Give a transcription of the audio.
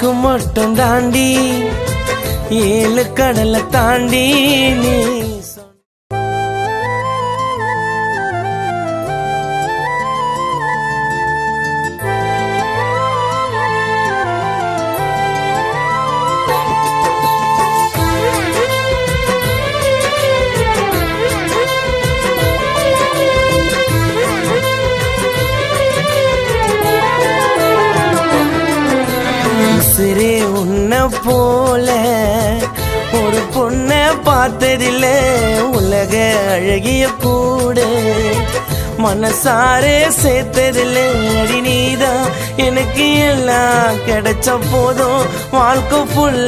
எனக்கு மட்டும் தாண்டி 7 கடலை தாண்டி நீ சிறே உன்னை போல ஒரு பொண்ணை பார்த்ததில்ல உலக அழகிய கூட மனசாரே சேர்த்ததில்ல அடி நீதான் எனக்கு எல்லாம் கிடைச்ச போதும் வாழ்க்கை ஃபுல்லா